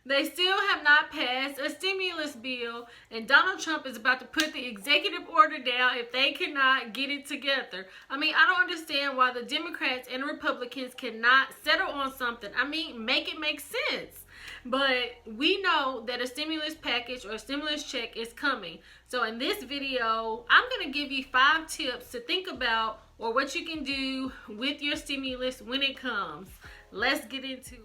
They still have not passed a stimulus bill, and Donald Trump is about to put the executive order down if they cannot get it together. I mean, I don't understand why the Democrats and Republicans cannot settle on something. I mean, make it make sense. But we know that a stimulus package or a stimulus check is coming. So in this video, I'm going to give you 5 tips to think about or what you can do with your stimulus when it comes. Let's get into it.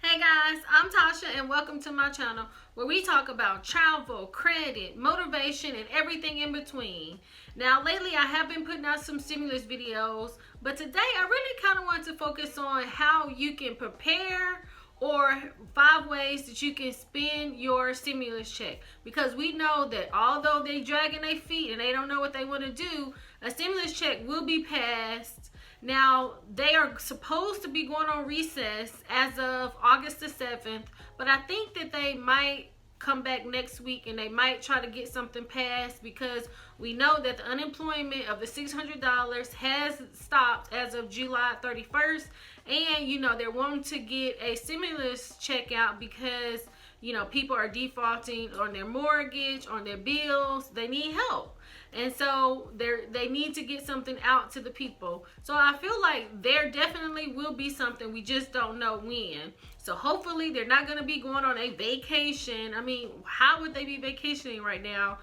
Hey guys, I'm Tasha and welcome to my channel where we talk about travel, credit, motivation, and everything in between. Now lately I have been putting out some stimulus videos, but today I really kind of want to focus on how you can prepare or 5 ways that you can spend your stimulus check. Because we know that although they dragging their feet and they don't know what they want to do, a stimulus check will be passed. Now, they are supposed to be going on recess as of August the 7th, but I think that they might come back next week and they might try to get something passed because we know that the unemployment of the $600 has stopped as of July 31st. And, you know, they're wanting to get a stimulus check out because, you know, people are defaulting on their mortgage, on their bills. They need help. And so they need to get something out to the people. So I feel like there definitely will be something. We just don't know when. So hopefully they're not going to be going on a vacation. I mean, how would they be vacationing right now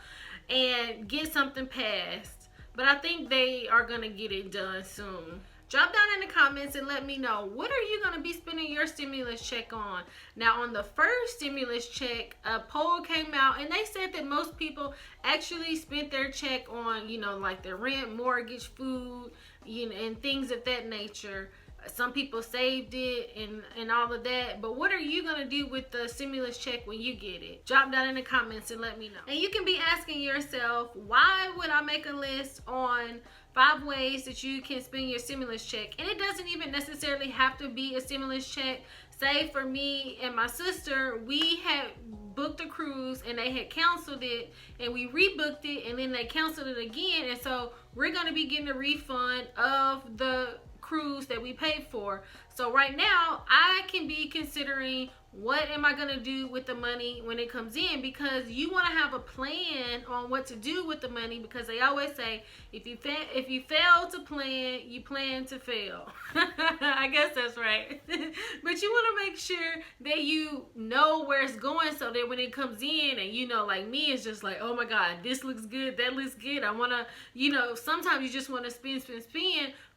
and get something passed? But I think they are going to get it done soon. Drop down in the comments and let me know, what are you going to be spending your stimulus check on? Now, on the first stimulus check, a poll came out and they said that most people actually spent their check on, you know, like their rent, mortgage, food, you know, and things of that nature. Some people saved it and all of that. But what are you going to do with the stimulus check when you get it? Drop down in the comments and let me know. And you can be asking yourself, why would I make a list on 5 ways that you can spend your stimulus check? And it doesn't even necessarily have to be a stimulus check. Say for me and my sister, we had booked a cruise and they had canceled it and we rebooked it and then they canceled it again. And so we're going to be getting a refund of the cruise that we paid for. So right now I can be considering, what am I going to do with the money when it comes in? Because you want to have a plan on what to do with the money, because they always say if you fail to plan, you plan to fail. I guess that's right. But you want to make sure that you know where it's going so that when it comes in, and you know, like me, it's just like, oh my God, this looks good, that looks good. I want to, you know, sometimes you just want to spend,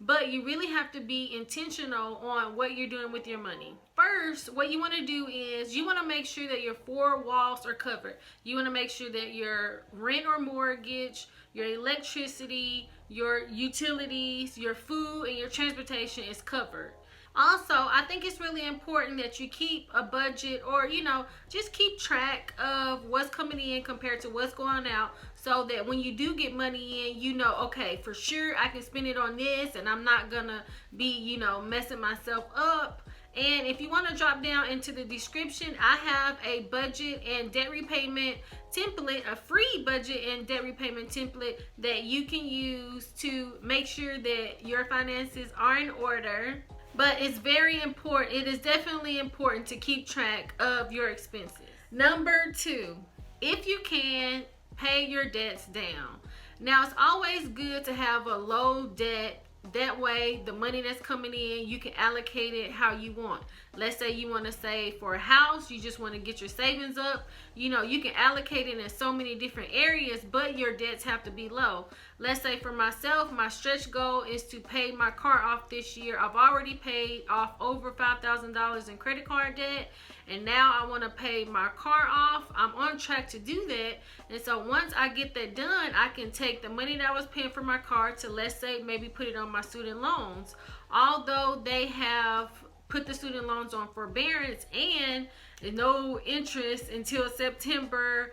but you really have to be intentional on what you're doing with your money. First, what you want to do is you want to make sure that your 4 walls are covered. You want to make sure that your rent or mortgage, your electricity, your utilities, your food, and your transportation is covered. Also, I think it's really important that you keep a budget, or, you know, just keep track of what's coming in compared to what's going out, so that when you do get money in, you know, okay, for sure I can spend it on this and I'm not gonna be, you know, messing myself up. And if you want to drop down into the description, I have a budget and debt repayment template, a free budget and debt repayment template that you can use to make sure that your finances are in order. But it's very important. It is definitely important to keep track of your expenses. Number 2, if you can, pay your debts down. Now, it's always good to have a low debt. That way, the money that's coming in, you can allocate it how you want. Let's say you want to save for a house, you just want to get your savings up. You know, you can allocate it in so many different areas, but your debts have to be low. Let's say for myself, my stretch goal is to pay my car off this year. I've already paid off over $5,000 in credit card debt, and now I want to pay my car off. I'm on track to do that. And so once I get that done, I can take the money that I was paying for my car to, let's say, maybe put it on my student loans. Although they have put the student loans on forbearance and no interest until September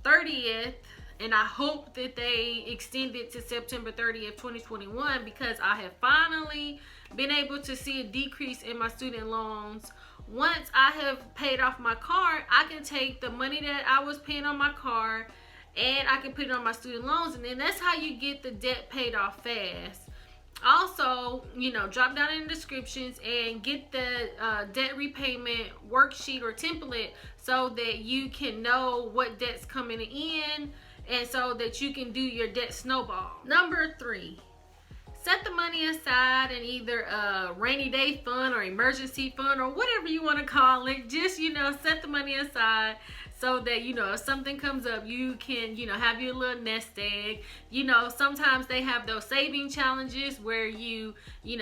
30th. And I hope that they extend it to September 30th, 2021, because I have finally been able to see a decrease in my student loans. Once I have paid off my car, I can take the money that I was paying on my car and I can put it on my student loans. And then that's how you get the debt paid off fast. Also, drop down in the descriptions and get the debt repayment worksheet or template so that you can know what debt's coming in and so that you can do your debt snowball. Number 3, set the money aside in either a rainy day fund or emergency fund or whatever you want to call it. Just, set the money aside so that, if something comes up, you can, have your little nest egg. Sometimes they have those saving challenges where you,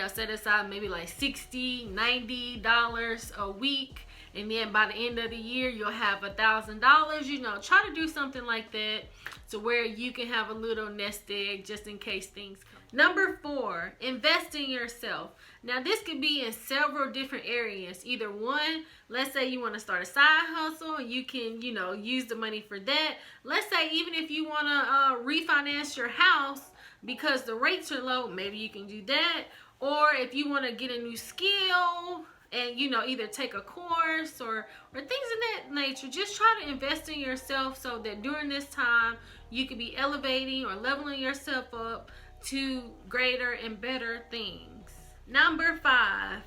set aside maybe like $60, $90 a week. And then by the end of the year, you'll have $1,000. Try to do something like that to where you can have a little nest egg just in case things come. Number 4, invest in yourself. Now, this could be in several different areas. Either one, let's say you want to start a side hustle and you can, use the money for that. Let's say even if you want to refinance your house because the rates are low, maybe you can do that. Or if you want to get a new skill and, either take a course or things of that nature, just try to invest in yourself so that during this time you could be elevating or leveling yourself up to greater and better things. Number 5,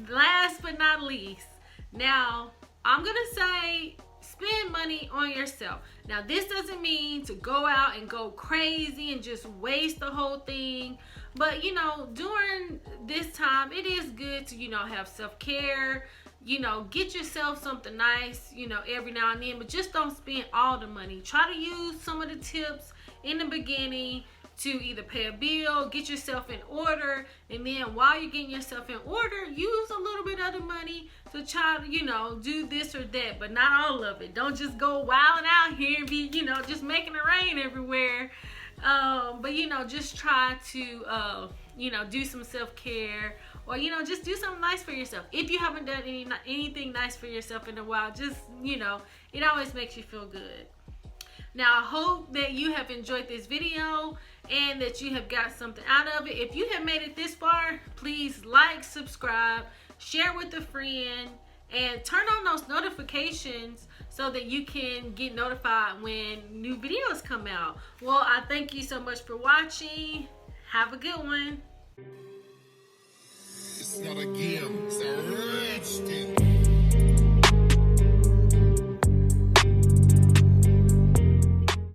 last but not least. Now, I'm going to say spend money on yourself. Now, this doesn't mean to go out and go crazy and just waste the whole thing. But, during this time, it is good to, have self-care. Get yourself something nice, every now and then. But just don't spend all the money. Try to use some of the tips in the beginning to either pay a bill, get yourself in order, and then while you're getting yourself in order, use a little bit of the money to try to, do this or that, but not all of it. Don't just go wilding out here and be, just making it rain everywhere. But, just try to, do some self-care or, just do something nice for yourself. If you haven't done anything nice for yourself in a while, just, it always makes you feel good. Now, I hope that you have enjoyed this video and that you have got something out of it. If you have made it this far, please like, subscribe, share with a friend, and turn on those notifications so that you can get notified when new videos come out. Well, I thank you so much for watching. Have a good one. It's not a game.